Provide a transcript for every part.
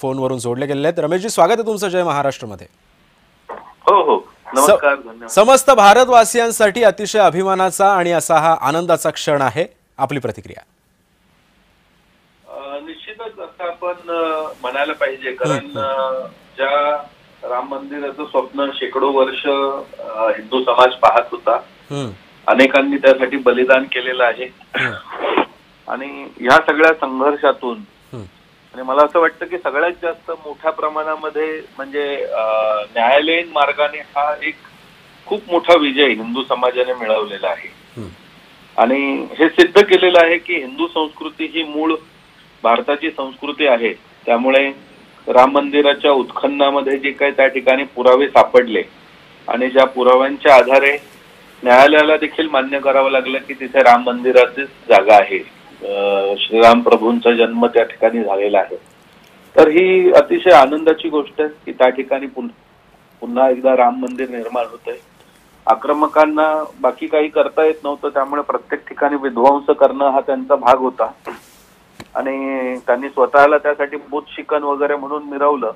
फोनवरून जोडले गेलेले आहेत। रमेशजी, स्वागत आहे तुमचं जय महाराष्ट्रमध्ये। हो हो, नमस्कार, धन्यवाद। समस्त भारतवासियांसाठी अतिशय अभिमानाचा आणि असा हा आनंदाचा क्षण आहे, आपली प्रतिक्रिया? निश्चितच असं आपण म्हणायला पाहिजे, कारण ज्या राम मंदिराचं स्वप्न शेकडो वर्ष हिंदू समाज पाहत होता, अनेकांनी त्यासाठी बलिदान केलेलं आहे आणि ह्या सगळ्या संघर्षातून आणि मला असं वाटतं की सगळ्यात जास्त मोठ्या प्रमाणामध्ये म्हणजे न्यायालयीन मार्गाने हा एक खूप मोठा विजय हिंदू समाजाने मिळवलेला आहे आणि हे सिद्ध केलेलं आहे की हिंदू संस्कृती ही मूळ भारताची संस्कृती आहे। त्यामुळे राम मंदिराच्या उत्खननामध्ये जे काही त्या ठिकाणी पुरावे सापडले आणि ज्या पुराव्यांच्या आधारे न्यायालयाला देखील मान्य करावं लागलं की तिथे राम मंदिराचीच जागा आहे, श्रीराम प्रभूंचा जन्म त्या ठिकाणी झालेला आहे, तर ही अतिशय आनंदाची गोष्ट आहे की त्या ठिकाणी पुन्हा एकदा राम मंदिर निर्माण होतंय। आक्रमकांना बाकी काही करता येत नव्हतं, त्यामुळे प्रत्येक ठिकाणी विध्वंस करणं हा त्यांचा भाग होता आणि त्यांनी स्वतःला त्यासाठी बुत शिकन वगैरे म्हणून मिरवलं।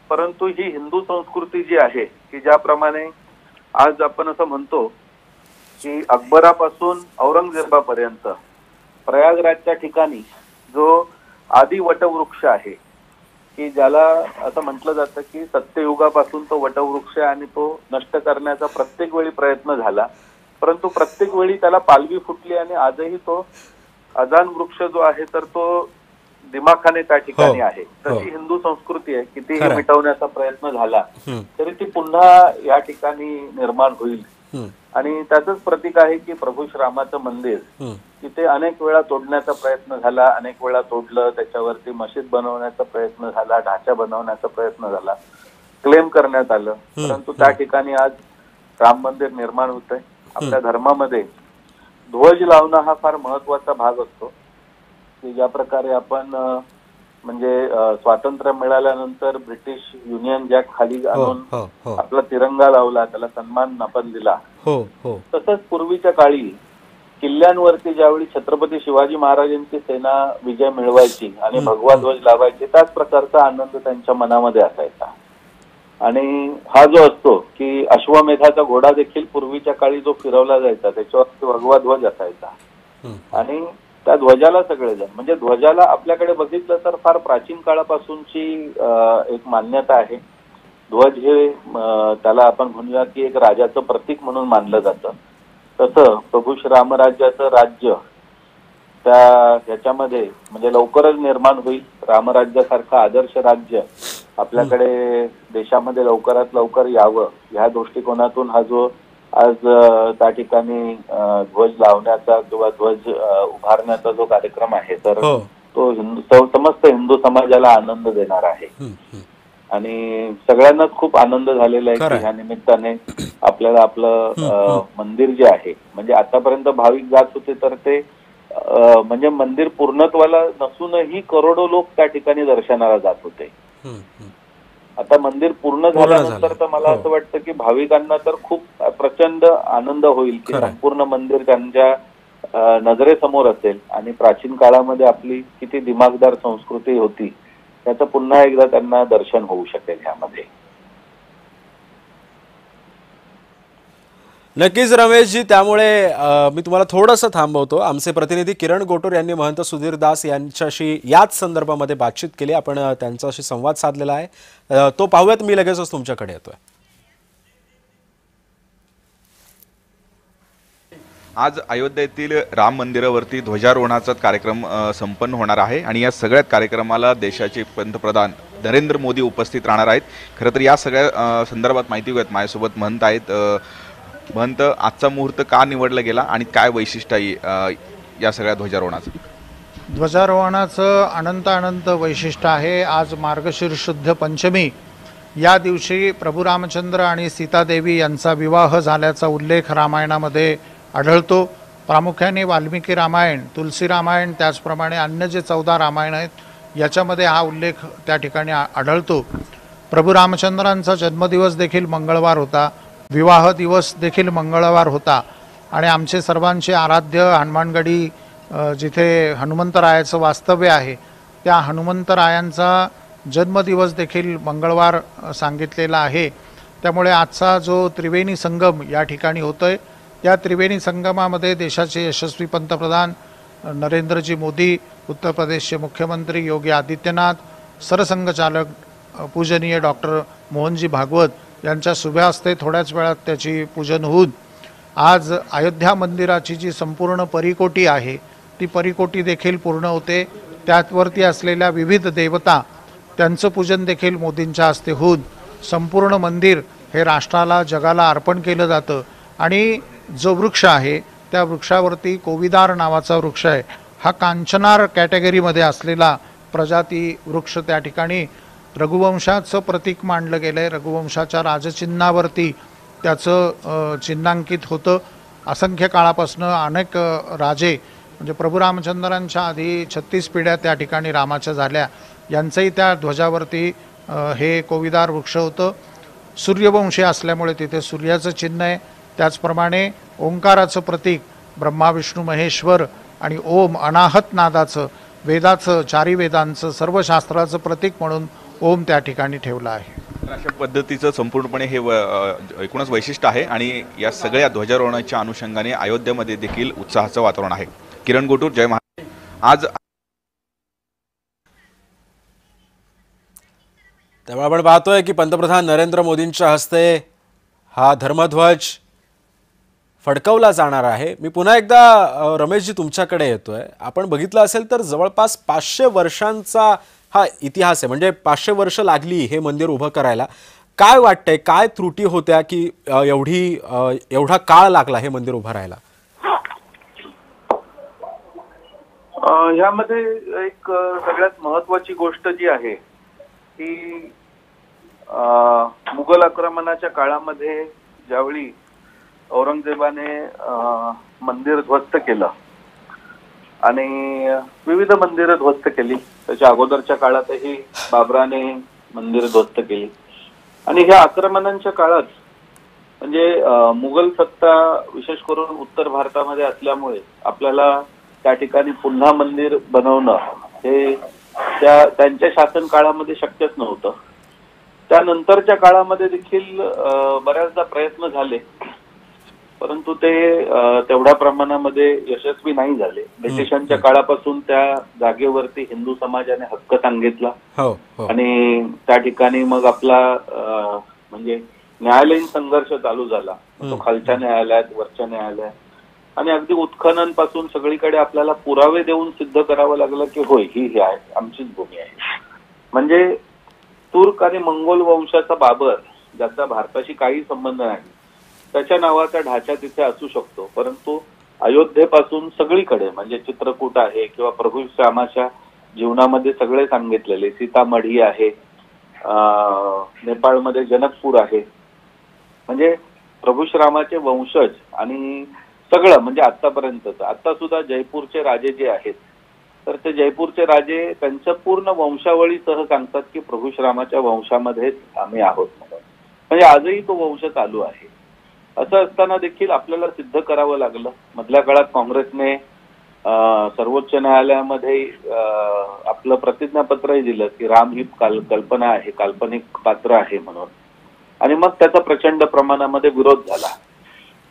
परंतु ही हिंदू संस्कृती जी आहे की ज्याप्रमाणे आज आपण असं म्हणतो की अकबरापासून औरंगजेबापर्यंत प्रयागराजच्या ठिकाणी जो आदि वटवृक्ष आहे की ज्याला असं म्हटलं जातं की सत्ययुगापासून तो वटवृक्ष आणि तो नष्ट करण्याचा प्रत्येक वेळी प्रयत्न झाला, परंतु प्रत्येक वेळी त्याला पालवी फुटली आणि आजही तो अजान वृक्ष जो आहे तर तो दिमाखाने त्या ठिकाणी आहे। तशी हिंदू संस्कृती आहे, कितीही मिटवण्याचा प्रयत्न झाला तरी ती पुन्हा या ठिकाणी निर्माण होईल आणि त्याचंच प्रतीक आहे की प्रभू श्रीरामाचं मंदिर तिथे अनेक वेळा तोडण्याचा प्रयत्न झाला, अनेक वेळा तोडलं, त्याच्यावरती मशीद बनवण्याचा प्रयत्न झाला, ढाचा बनवण्याचा प्रयत्न झाला, क्लेम करण्यात आलं, परंतु त्या ठिकाणी आज राम मंदिर निर्माण होतंय। आपल्या धर्मामध्ये ध्वज लावणं हा फार महत्वाचा भाग असतो की ज्या प्रकारे आपण म्हणजे स्वातंत्र्य मिळाल्यानंतर ब्रिटिश युनियन जॅक खाली आणून आपला तिरंगा लावला, त्याला सन्मान आपण दिला, तसंच पूर्वीच्या काळी किल्ल्यांवरती ज्यावेळी छत्रपती शिवाजी महाराजांची सेना विजय मिळवायची आणि भगवा ध्वज लावायचे, त्याच प्रकारचा आनंद त्यांच्या मनामध्ये असायचा। आणि हा जो असतो की अश्वमेधाचा घोडा देखील पूर्वीच्या काळी जो फिरवला जायचा त्याच्यावरती भगवा ध्वज असायचा आणि त्या ध्वजाला सगळेजण म्हणजे ध्वजाला आपल्याकडे बघितलं तर फार प्राचीन काळापासूनची एक मान्यता आहे। ध्वज हे त्याला आपण म्हणूया की एक राजाचं प्रतीक म्हणून मानलं जातं। तसं प्रभू श्रीरामराज्याचं राज्य ह्याच्यामध्ये म्हणजे लवकरच निर्माण होईल, रामराज्यासारखं आदर्श राज्य आपल्याकडे देशामध्ये लवकरात लवकर यावं ह्या दृष्टिकोनातून हा जो आज त्या ठिकाणी ध्वज लावण्याचा किंवा ध्वज उभारण्याचा जो कार्यक्रम आहे तर तो समस्त हिंदू समाजाला आनंद देणार आहे आणि सगळ्यांनाच खूप आनंद झालेला आहे की ह्या निमित्ताने आपल्याला आपलं मंदिर जे आहे म्हणजे आतापर्यंत भाविक जात होते तर ते म्हणजे मंदिर पूर्णत्वाला नसूनही करोडो लोक त्या ठिकाणी दर्शनाला जात होते। आता मंदिर पूर्ण झाल्यानंतर तर मला असं वाटतं की भाविकांना तर खूप प्रचंड आनंद होईल की संपूर्ण मंदिर त्यांच्या नजरेसमोर असेल आणि प्राचीन काळामध्ये आपली किती दिमागदार संस्कृती होती त्याचं पुन्हा एकदा त्यांना दर्शन होऊ शकेल ह्यामध्ये। नक्कीच रमेशजी, त्यामुळे मी तुम्हाला थोडंसं थांबवतो। आमचे प्रतिनिधी किरण गोटोर यांनी महंत सुधीर दास यांच्याशी याच संदर्भामध्ये बातचीत केली, आपण त्यांच्याशी संवाद साधलेला आहे, तो पाहूयात। मी लगेचच तुमच्याकडे येतोय। आज अयोध्येतील राम मंदिरावरती ध्वजारोहणाचा कार्यक्रम संपन्न होणार आहे आणि या सगळ्या कार्यक्रमाला देशाचे पंतप्रधान नरेंद्र मोदी उपस्थित राहणार आहेत। खरं तर या सगळ्या संदर्भात माहिती घेऊयात, माझ्यासोबत महंत आहेत। महंत, आजचा मुहूर्त का निवडला गेला आणि काय वैशिष्ट्य आहे या सगळ्या ध्वजारोहणाचं? ध्वजारोहणाचं अनंत वैशिष्ट्य आहे। आज मार्गशीर्ष शुद्ध पंचमी या दिवशी प्रभू रामचंद्र आणि सीतादेवी यांचा विवाह झाल्याचा उल्लेख रामायणामध्ये आढळतो। प्रामुख्याने वाल्मिकी रामायण, तुलसी रामायण, त्याचप्रमाणे अन्य जे 14 रामायण आहेत याच्यामध्ये हा उल्लेख त्या ठिकाणी आढळतो। प्रभू रामचंद्रांचा जन्मदिवस देखील मंगळवार होता, विवाह दिवस देखील मंगळवार होता आणि आमचे सर्वांचे आराध्य हनुमानगडी जिथे हनुमंतरायाचं वास्तव्य आहे त्या हनुमंतरायांचा जन्मदिवस देखील मंगळवार सांगितलेला आहे. त्यामुळे आजचा जो त्रिवेणी संगम या ठिकाणी होतोय, या त्रिवेणी संगमामध्ये देशाचे यशस्वी पंतप्रधान नरेंद्रजी मोदी, उत्तर प्रदेशचे मुख्यमंत्री योगी आदित्यनाथ, सरसंघचालक पूजनीय डॉक्टर मोहनजी भागवत यांच्या शुभ हस्ते थोड्याच वेळात त्याची पूजन होऊन आज अयोध्या मंदिराची जी संपूर्ण परिकोटी आहे ती परिकोटी देखील पूर्ण होते. त्यावरती असलेल्या विविध देवता त्यांचं पूजन देखील मोदींच्या हस्ते होऊन संपूर्ण मंदिर हे राष्ट्राला जगाला अर्पण केलं जातं. आणि जो वृक्ष आहे त्या वृक्षावरती कोविदार नावाचा वृक्ष आहे. हा कांचनार कॅटेगरीमध्ये असलेला प्रजाती वृक्ष त्या ठिकाणी रघुवंशाचं प्रतीक मानलं गेलं आहे. रघुवंशाच्या राजचिन्हावरती त्याचं चिन्हांकित होतं. असंख्य काळापासून अनेक राजे म्हणजे प्रभू रामचंद्रांच्या आधी 36 पिढ्या त्या ठिकाणी रामाच्या झाल्या. यांचंही त्या ध्वजावरती हे कोविदार वृक्ष होतं. सूर्यवंशी असल्यामुळे तिथे सूर्याचं चिन्ह आहे. त्याचप्रमाणे ओंकाराचं प्रतीक ब्रह्मा विष्णू महेश्वर आणि ओम अनाहत नादाचं वेदाचं चारी वेदांचं सर्व शास्त्राचं प्रतीक म्हणून ओम त्या ठिकाणी ठेवलं आहे. अशा पद्धतीचं संपूर्णपणे हे एकूणच वैशिष्ट्य आहे आणि या सगळ्या ध्वजारोहणाच्या अनुषंगाने अयोध्येमध्ये देखील उत्साहाचं वातावरण आहे. किरण गोटूर, जय महाराष्ट्र. आज त्यामुळे आपण पाहतोय की पंतप्रधान नरेंद्र मोदींच्या हस्ते हा धर्मध्वज फडकवला जाणार आहे. मी पुन्हा एकदा रमेशजी तुमच्याकडे येतोय. आपण बघितलं असेल तर जवळपास 500 वर्षांचा हा इतिहास आहे. म्हणजे 500 वर्ष लागली हे मंदिर उभं करायला. काय वाटतंय, काय त्रुटी होत्या की एवढा काळ लागला हे मंदिर उभं राहायला? ह्यामध्ये एक सगळ्यात महत्वाची गोष्ट जी आहे ती मुघल आक्रमणाच्या काळामध्ये ज्यावेळी औरंगजेबाने मंदिर ध्वस्त केलं आणि विविध मंदिरं ध्वस्त केली. त्याच्या अगोदरच्या काळातही बाबराने मंदिर ध्वस्त केली आणि ह्या आक्रमणांच्या काळात म्हणजे मुघल सत्ता विशेष करून उत्तर भारतामध्ये असल्यामुळे आपल्याला त्या ठिकाणी पुन्हा मंदिर बनवणं हे त्यांच्या शासन काळामध्ये शक्यच नव्हतं. त्यानंतरच्या काळामध्ये देखील बऱ्याचदा प्रयत्न झाले परंतु ते तेवढ्या प्रमाणामध्ये यशस्वी नाही झाले. ब्रिटिशांच्या काळापासून त्या जागेवरती हिंदू समाजाने हक्क सांगितला आणि त्या ठिकाणी मग आपला म्हणजे न्यायालयीन संघर्ष चालू झाला. तो खालच्या न्यायालयात, वरच्या न्यायालयात आणि अगदी उत्खननपासून सगळीकडे आपल्याला पुरावे देऊन सिद्ध करावं लागलं की होय ही आहे आमचीच भूमी आहे. म्हणजे तुर्क आणि मंगोल वंशाचा बाबर ज्याचा भारताशी काही संबंध नाही त्याच्या नावाचा ढाचा तिथे असू शकतो परंतु अयोध्येपासून सगळीकडे म्हणजे चित्रकूट आहे किंवा प्रभू श्रीरामाच्या जीवनामध्ये सगळे सांगितलेले सीतामढी आहे, नेपाळमध्ये जनकपूर आहे. म्हणजे प्रभू श्रीरामाचे वंशज आणि सगळं म्हणजे आतापर्यंतच आता सुद्धा जयपूरचे राजे जे आहेत तर ते जयपूरचे राजे त्यांच्या पूर्ण वंशावळीसह सांगतात की प्रभू श्रीरामाच्या वंशामध्येच आम्ही आहोत म्हणून. म्हणजे आजही तो वंश चालू आहे. असं असताना देखील आपल्याला सिद्ध करावं लागलं. मधल्या काळात काँग्रेसने सर्वोच्च न्यायालयामध्ये आपलं प्रतिज्ञापत्रही दिलं की राम ही कल्पना आहे, काल्पनिक पात्र आहे म्हणून आणि मग त्याचा प्रचंड प्रमाणामध्ये विरोध झाला.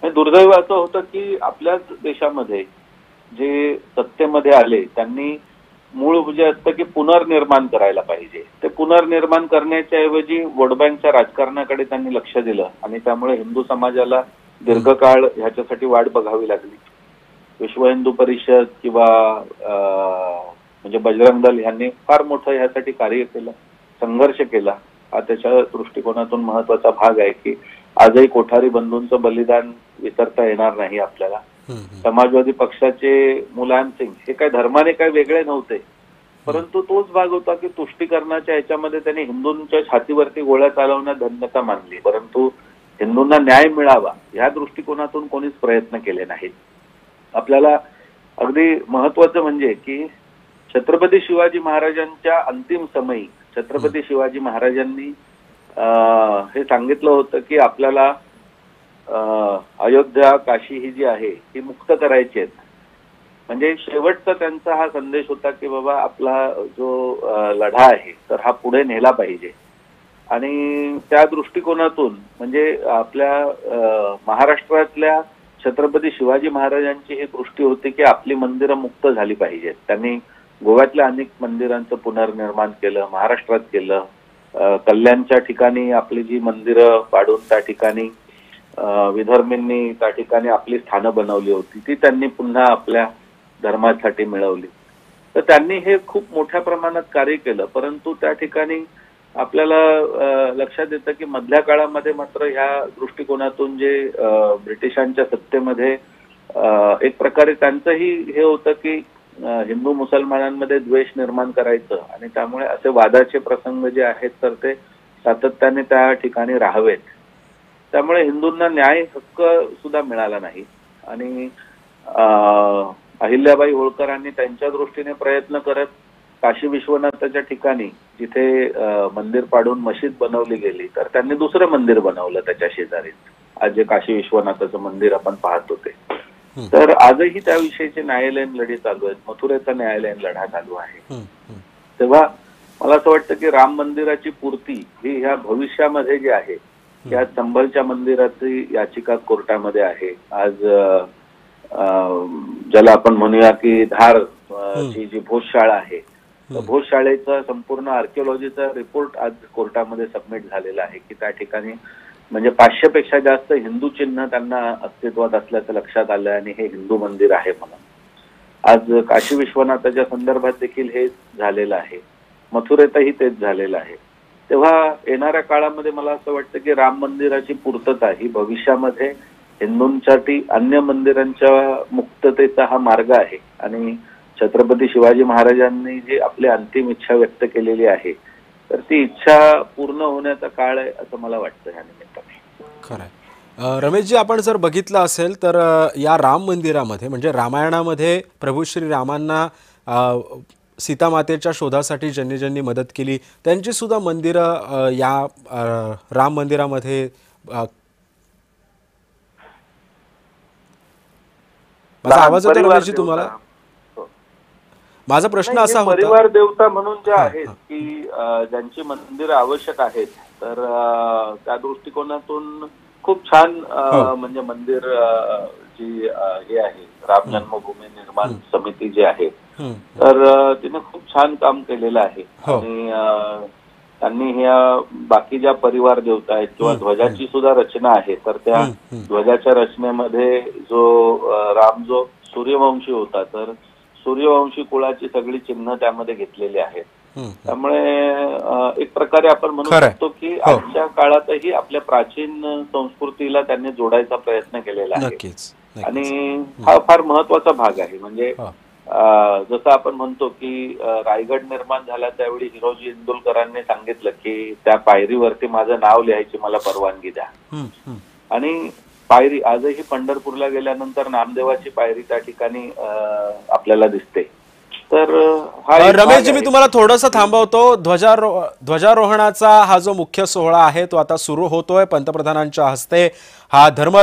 दुर्दैव असं होतं की आपल्याच देशामध्ये जे सत्तेमध्ये आले त्यांनी मूळ जे असतं की पुनर्निर्माण करायला पाहिजे ते पुनर्निर्माण करण्याच्या ऐवजी वोट बँकच्या राजकारणाकडे त्यांनी लक्ष दिलं आणि त्यामुळे हिंदू समाजाला दीर्घकाळ ह्याच्यासाठी वाट बघावी लागली. विश्व हिंदू परिषद किंवा म्हणजे बजरंग दल यांनी फार मोठं ह्यासाठी कार्य केलं, संघर्ष केला. हा त्याच्या दृष्टिकोनातून महत्वाचा भाग आहे की आजही कोठारी बंधूंचं बलिदान विसरता येणार नाही आपल्याला. समाजवादी पक्षाचे मुलायम सिंग हे काय धर्माने काय वेगळे नव्हते परंतु तोच भाग होता की तुष्टीकरणाच्या ह्याच्यामध्ये त्यांनी हिंदूंच्या छातीवरती गोळ्या चालवण्यात धन्यता मानली परंतु हिंदूंना न्याय मिळावा ह्या दृष्टिकोनातून कोणीच प्रयत्न केले नाहीत. आपल्याला अगदी महत्वाचं म्हणजे की छत्रपती शिवाजी महाराजांच्या अंतिम समयी छत्रपती शिवाजी महाराजांनी हे सांगितलं होतं की आपल्याला अयोध्या काशी ही जी आहे ही मुक्त करायची आहेत म्हणजे शेवटचा त्यांचा हा संदेश होता की बाबा आपला जो लढा आहे तर हा पुढे नेला पाहिजे. आणि त्या दृष्टिकोनातून म्हणजे आपल्या महाराष्ट्रातल्या छत्रपती शिवाजी महाराजांची ही दृष्टी होती की आपली मंदिरं मुक्त झाली पाहिजेत. त्यांनी गोव्यातल्या अनेक मंदिरांचं पुनर्निर्माण केलं, महाराष्ट्रात केलं. कल्याणच्या ठिकाणी आपली जी मंदिरं पाडून त्या ठिकाणी विधर्मींनी त्या ठिकाणी आपली स्थानं बनवली होती ती त्यांनी पुन्हा आपल्या धर्मासाठी मिळवली. तर त्यांनी हे खूप मोठ्या प्रमाणात कार्य केलं. परंतु त्या ठिकाणी आपल्याला लक्षात येतं की मधल्या काळामध्ये मात्र ह्या दृष्टिकोनातून जे ब्रिटिशांच्या सत्तेमध्ये एक प्रकारे त्यांचंही हे होतं की हिंदू मुसलमानांमध्ये द्वेष निर्माण करायचं आणि त्यामुळे असे वादाचे प्रसंग जे आहेत तर ते सातत्याने त्या ठिकाणी राहावेत. त्यामुळे हिंदूंना न्याय हक्क सुद्धा मिळाला नाही. आणि अहिल्याबाई होळकरांनी त्यांच्या दृष्टीने प्रयत्न करत काशी विश्वनाथाच्या ठिकाणी जिथे मंदिर पाडून मशीद बनवली गेली तर त्यांनी दुसरं मंदिर बनवलं त्याच्या शेजारीच, आज जे काशी विश्वनाथाचं मंदिर आपण पाहत होते. तर आजही त्याविषयीचे न्यायालयीन लढे चालू आहेत. मथुरेचा न्यायालयीन लढा चालू आहे. तेव्हा मला असं वाटतं की राम मंदिराची पूर्ती ही ह्या भविष्यामध्ये जे आहे या संभलच्या मंदिराची याचिका कोर्टामध्ये आहे. आज ज्याला आपण म्हणूया की धार ची जी भोजशाळा आहे भोजशाळेचा संपूर्ण आर्किओलॉजीचा रिपोर्ट आज कोर्टामध्ये सबमिट झालेला आहे की त्या ठिकाणी म्हणजे 500 पेक्षा जास्त हिंदू चिन्ह त्यांना अस्तित्वात असल्याचं लक्षात आलं आणि हे हिंदू मंदिर आहे म्हणून. आज काशी विश्वनाथाच्या संदर्भात देखील हे झालेलं आहे, मथुरेतही तेच झालेलं आहे. तेव्हा येणाऱ्या काळामध्ये मला असं वाटतं की राम मंदिराची पूर्तता ही भविष्यामध्ये हिंदूंसाठी अन्य मंदिरांच्या मुक्ततेचा हा मार्ग आहे. आणि छत्रपती शिवाजी महाराजांनी जी आपली अंतिम इच्छा व्यक्त केलेली आहे तर ती इच्छा पूर्ण होण्याचा काळ आहे असं मला वाटतं या निमित्ताने. खरंय. रमेशजी, आपण जर बघितलं असेल तर या राम मंदिरामध्ये म्हणजे रामायणामध्ये प्रभू श्रीरामांना सीतामातेच्या शोधासाठी ज्यांनी ज्यांनी मदत केली त्यांची सुद्धा मंदिरं या राम मंदिरामध्ये माझा आवाज येतो रमेशजी तुम्हाला? माझा प्रश्न असा होता परिवार देवता म्हणून ज्या आहेत की ज्यांची मंदिर आवश्यक आहेत तर त्या दृष्टिकोनातून खूप छान म्हणजे मंदिर जी हे आहे राम जन्मभूमी निर्माण समिती जी आहे तर तिने खूप छान काम केलेलं आहे. आणि त्यांनी ह्या बाकी ज्या परिवार देवता आहेत किंवा ध्वजाची सुद्धा रचना आहे तर त्या ध्वजाच्या रचनेमध्ये राम जो सूर्यवंशी होता तर सूर्यवंशी कुळाची सगळी चिन्ह त्यामध्ये घेतलेली आहेत. त्यामुळे एक प्रकारे आपण म्हणू शकतो की आजच्या काळातही आपल्या प्राचीन संस्कृतीला त्यांनी जोडायचा प्रयत्न केलेला आहे. आणि हा फार महत्वाचा भाग आहे. म्हणजे जसं आपण म्हणतो की रायगड निर्माण झाला त्यावेळी हिरोजी इंदुलकरांनी सांगितलं की त्या पायरीवरती माझं नाव लिहायची मला परवानगी द्या. आणि पायरी आजही पंढरपूरला गेल्यानंतर नामदेवाची पायरी त्या ठिकाणी आपल्याला दिसते. तर रमेशजी, मी तुम्हाला थोडंसं थांबवतो. ध्वजारोहणाचा हा जो मुख्य सोहळा आहे तो आता सुरू होतोय. पंतप्रधानांच्या हस्ते हा धर्म